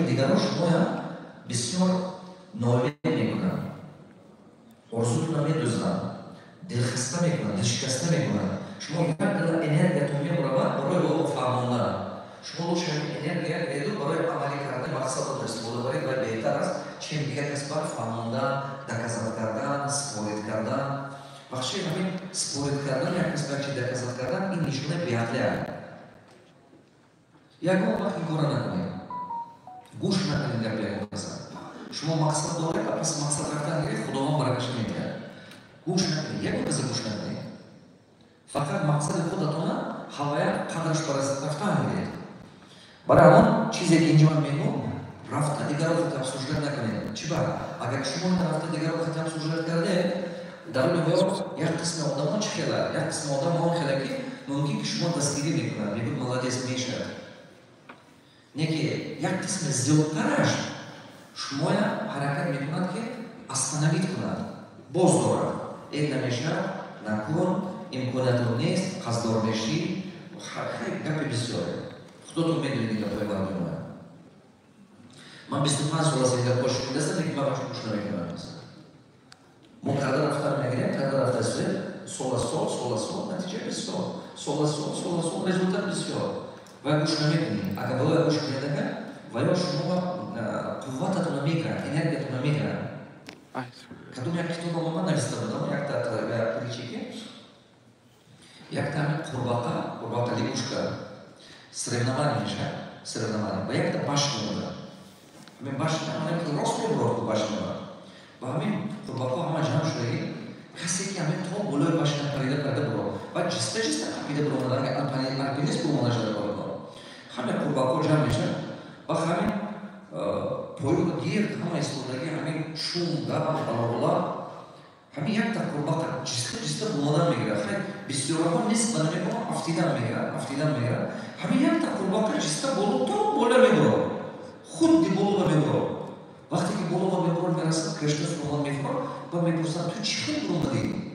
دیگران شما بسیار ناامید میکنن، آرزوتون رو میدوزن، دلخسته میکنن، دلشکسته میکنن. شما یک قدر انرژیتون میبره برای او فهموندن. شما روش انرژی میدو برای عملی کردن مقصد استفاده برید و بهتر است چه دیگر کسب فهموندن، دکازات کردن، سپورت کردن. وقتی همین سپورت کردن یا کسب چی دکازات کردن این نشونه بیعقلی است. یکم وقتی کار نکنید، گوش نکنید در بیان کسب. شما مقصد دارید، پس مقصد رفتن گیرید خداوند برکتش میده. گوش نکنید، یکم کسی گوش نکنید. فقط مقصد خودتون هوای قدرش برای رفتن گیرید. برای همون چیزی که اینجا من میگم، رفت دیگر رو خطاب سوژت نکنید. چی بر؟ اگر شما رفت دیگر رو خطاب سوژت کرده، در لحظه یک قسم آدمان چه خیلی، یک قسم آدمان خیلی که ممکن که شما دستگیری میکنن، میگن ملادیس میشه. نکی یک قسم زیادترش شما حرکت میکنند که اصلا نمیتونند باز دارند. این نمیشه نکن، امکانات نیست، قصدار بشی، خیلی گپی بسیاره. خودتون میدونید این گپی برمی‌آید. من 25 سال از این گپ پشت دستم که من باشم گوش نمیکنم. ما قدر رفتار میگیریم، قدر رفتار سال نتیجه بسیار، سال رزولتات بسیار. و گوش نمیکنید. اگر باید گوش کنید که ولی شما قوتتون میگیرن، انرژیتون میگیرن. کدوم یک کتاب من نوشته بودم، یک تا پریچی که یک تا قرباقه لیگوشکا سرنامه میشه، سرنامه. و یک تا باش میمونه. همین باش میمونه که راست میبرد باش میمونه. و همین قرباقه همه جمع شده کسی که همین تو بلوی باش نپریده برو. و جسته پریده برو مدرگه الپینیست برو مدرگه برو. همه قرباقه جمع میشه. و همین پایو گیر همه استودگی همین شوم دام بالا همین یک تا قرباقه جسته بلندن میگیره. خیلی بسیارها نیست من میگم افتیدن میگیره. همین یک تا قرباقه جسته بالا میگیره. خود دی بالا میگیره. وقتی که بالا میگیره میرسه کشته سوال میکنه و میپرسن تو چی خیلی اومدی؟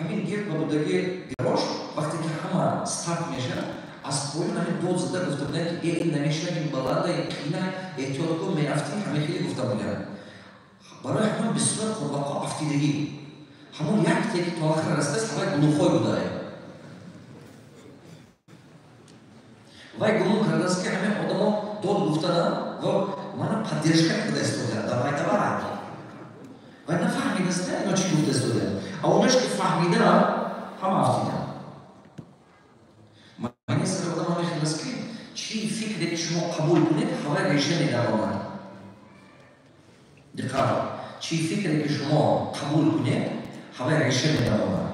همین گیر بودگی دیراش وقتی که همه استارت میشه از پایین همین دو زده گفته بودن که این نمیشه این بلنده این کینه احتیاط کن میرفتی همه خیلی گفته بودن. برای همون بسیار قرباقه افتیدگی همون یک تکی تا آخر رسته همه گلوخوی بوده. و گلوخ کرده است که همه آدم ها داد گفتن و من پدیرش کرده استودن در باید و نفهمیده است اینا چی گفته استودن. اونش که فهمیده همه افتیدن. معنی سر آدم ها میخواد است که چی فکری که شما قبول کنید هوای ریشه میده آمد. دقیقا چی فکری که شما قبول کنید هوای ریشه میده آمد.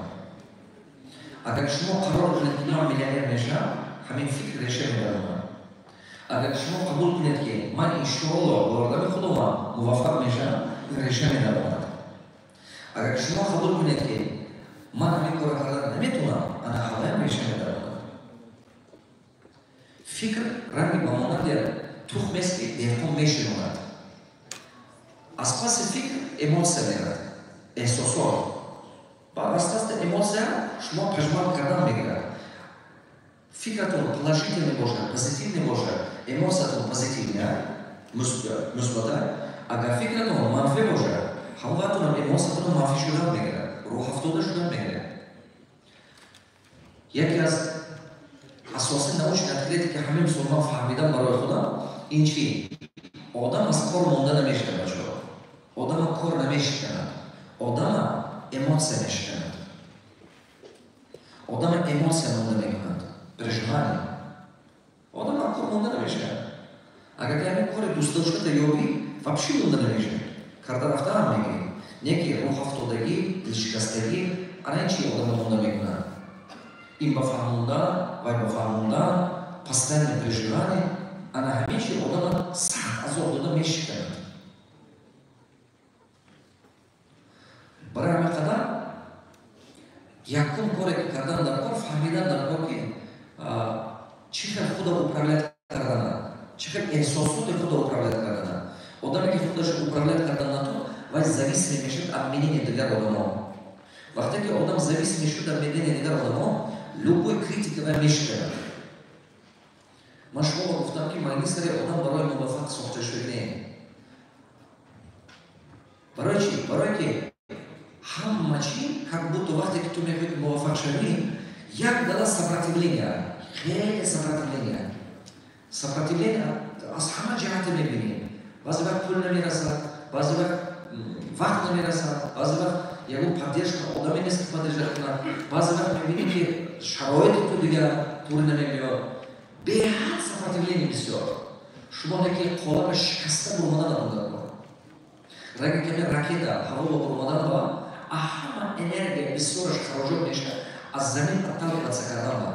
اگر شما قرار کنید که من میلیونر میشم همین فکر ریشه میده آمد. اگر شما قبول کنید که من انشاءالله باردم خودم موفق میشم این ریشه میده آمد. اگر شما قبول کنید که من همین کار کردن نمیتونم انا هوای ریشه میده آمد. فکر رنگی بماند در تخم است که دهقان میشوند. از پس فکر ایموسیا میرد، احساسات. بعد از ایموسیا شما پژمان کردن میگیرد. فکرتون پوزیتیو میباشه، پوزیتیو میباشه، ایموسیاتون پوزیتیو مثبت. اگر فکرتون منفی باشه، هواتون ایموسیاتون منفی شدن میگیرد، روح افتاده شدن میگیرد. یکی از اساسی نوش نتیجه که همه مسلمان فهمیدن برای خدا این چی؟ آدم از کار مونده نمیشه بچه‌ها. آدم کار نمیشه کند. آدم ایموسیا میشه کند. آدم ایموسیا مونده میکند. پریشانی. آدم کار مونده نمیشه. اگر که همین کار دوست داشته یابی вообще مونده نمیشه. کرده رفتن میگی. نیکی روح افتادگی، دلشکستگی، آن چی آدم مونده میکند. این بفهموندن و بفهموندن پستن پریشانی انا همیشه آدم سخت از آدم میشه کند. برای همه قدر یکم کاری که کردن در کار فهمیدن در کار که چقدر خود اپرالیت کردن چقدر احساسات خود اپرالیت کردن. آدمی که خودش اپرالیت کردن نتون و زویس میشه از میدین دیگر آدم ها. وقتی که آدم زویس میشه در میدین دیگر آدم ها لوگوی کریتیک و میشه. من شما گفتم که معنی سر tomoshabin як дала сопротивление, خیلی сопротивление. Сопротивление از همه جهت می‌بینیم. بعضی وقت پول نمی‌رسد، بعضی وقت وقت نمی‌رسد، بعضی وقت یهو поддержка آدمی نیست که поддержка کنه. بعضی وقت می‌بینیم که شرایط تو دیگه طور نمی‌میاد. به هر сопротивление بسیار. شما که قالب شکسته برمودن دارید. رنگ کمی راکت هوا برمودن با همه انرژی بسیارش خارج میشه. از زمین اتاق کردن با.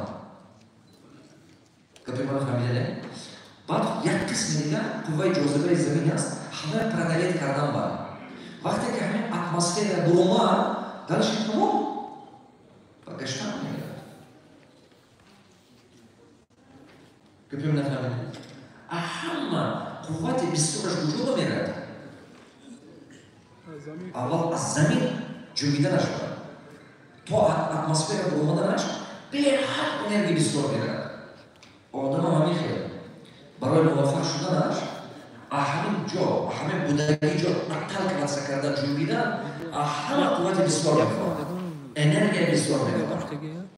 که پیمان فهمیدنه؟ بعد یک قسم دیگه قوای جاذبه زمین است همه پردالیت کردن با. وقتی که همین اتمسفر بروما درش میتونم بگشتن میگه. که پیمان فهمیدنه؟ همه قوات بسیارش وجود میره. اول از زمین جنبیده نشود. تو اتمسفر برومادنش به هر انرژی بسیار میره. آدم هم میخواد برای موفق شدنش همین جا، همین بودگی جا اتل کردن جنبیدن همه قوت بسیار میخواد. انرژی بسیار میخواد.